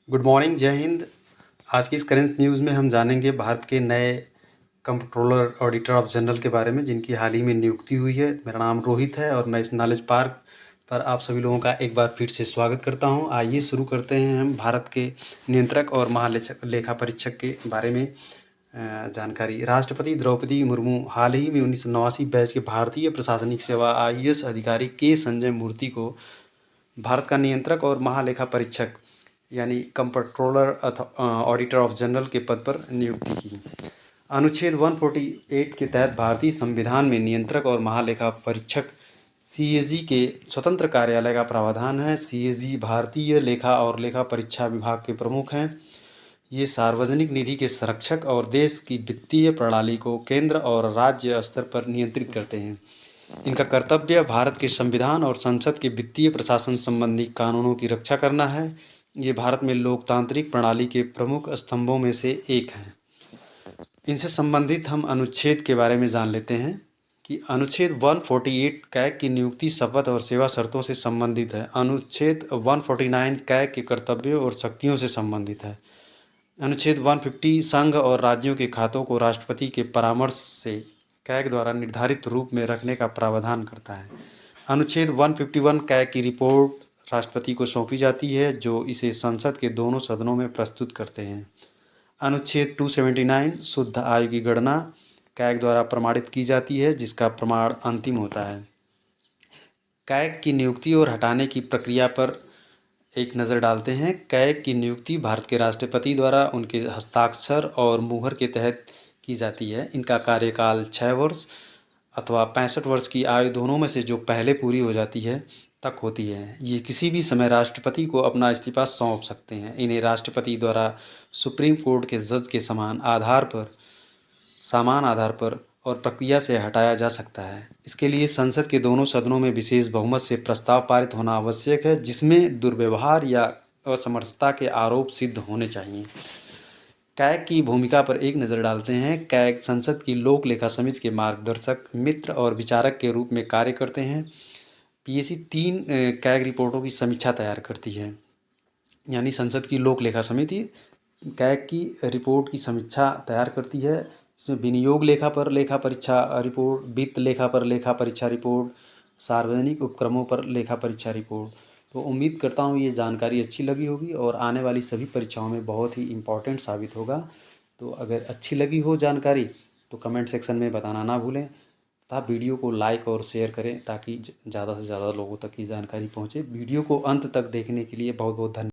Good morning, जय हिंद। आज की इस करंट न्यूज़ में हम जानेंगे भारत के नए कंप्ट्रोलर ऑडिटर ऑफ जनरल के बारे में, जिनकी हाल ही में नियुक्ति हुई है। मेरा नाम रोहित है और मैं इस नॉलेज पार्क पर आप सभी लोगों का एक बार फिर से स्वागत करता हूं। आइए शुरू करते हैं हम भारत के नियंत्रक और महालेखा परीक्षक के बारे में जानकारी। राष्ट्रपति द्रौपदी मुर्मू हाल ही में 1989 बैच के भारतीय प्रशासनिक सेवा IAS अधिकारी के संजय मूर्ति को भारत का नियंत्रक और महालेखा परीक्षक यानी कंप्ट्रोलर ऑडिटर ऑफ जनरल के पद पर नियुक्ति की। अनुच्छेद 148 के तहत भारतीय संविधान में नियंत्रक और महालेखा परीक्षक CAG के स्वतंत्र कार्यालय का प्रावधान है। CAG भारतीय लेखा और लेखा परीक्षा विभाग के प्रमुख हैं। ये सार्वजनिक निधि के संरक्षक और देश की वित्तीय प्रणाली को केंद्र और राज्य स्तर पर नियंत्रित करते हैं। इनका कर्तव्य भारत के संविधान और संसद के वित्तीय प्रशासन संबंधी कानूनों की रक्षा करना है। ये भारत में लोकतांत्रिक प्रणाली के प्रमुख स्तंभों में से एक हैं। इनसे संबंधित हम अनुच्छेद के बारे में जान लेते हैं कि अनुच्छेद 148 कैग की नियुक्ति, शपथ और सेवा शर्तों से संबंधित है। अनुच्छेद 149 कैग के कर्तव्यों और शक्तियों से संबंधित है। अनुच्छेद 150 संघ और राज्यों के खातों को राष्ट्रपति के परामर्श से कैग द्वारा निर्धारित रूप में रखने का प्रावधान करता है। अनुच्छेद 151 कैग की रिपोर्ट राष्ट्रपति को सौंपी जाती है, जो इसे संसद के दोनों सदनों में प्रस्तुत करते हैं। अनुच्छेद 279 शुद्ध आयु की गणना कैग द्वारा प्रमाणित की जाती है, जिसका प्रमाण अंतिम होता है। कैग की नियुक्ति और हटाने की प्रक्रिया पर एक नज़र डालते हैं। कैग की नियुक्ति भारत के राष्ट्रपति द्वारा उनके हस्ताक्षर और मुहर के तहत की जाती है। इनका कार्यकाल 6 वर्ष अथवा 65 वर्ष की आयु, दोनों में से जो पहले पूरी हो जाती है, तक होती है। ये किसी भी समय राष्ट्रपति को अपना इस्तीफा सौंप सकते हैं। इन्हें राष्ट्रपति द्वारा सुप्रीम कोर्ट के जज के समान आधार पर और प्रक्रिया से हटाया जा सकता है। इसके लिए संसद के दोनों सदनों में विशेष बहुमत से प्रस्ताव पारित होना आवश्यक है, जिसमें दुर्व्यवहार या असमर्थता के आरोप सिद्ध होने चाहिए। कैग की भूमिका पर एक नज़र डालते हैं। कैग संसद की लोक लेखा समिति के मार्गदर्शक, मित्र और विचारक के रूप में कार्य करते हैं। PAC 3 कैग रिपोर्टों की समीक्षा तैयार करती है, यानी संसद की लोक लेखा समिति कैग की रिपोर्ट की समीक्षा तैयार करती है। इसमें विनियोग लेखा पर लेखा परीक्षा रिपोर्ट, वित्त लेखा पर लेखा परीक्षा रिपोर्ट, सार्वजनिक उपक्रमों पर लेखा परीक्षा रिपोर्ट। तो उम्मीद करता हूँ ये जानकारी अच्छी लगी होगी और आने वाली सभी परीक्षाओं में बहुत ही इम्पोर्टेंट साबित होगा। तो अगर अच्छी लगी हो जानकारी तो कमेंट सेक्शन में बताना ना भूलें तथा वीडियो को लाइक और शेयर करें, ताकि ज़्यादा से ज़्यादा लोगों तक ये जानकारी पहुँचे। वीडियो को अंत तक देखने के लिए बहुत बहुत धन्यवाद।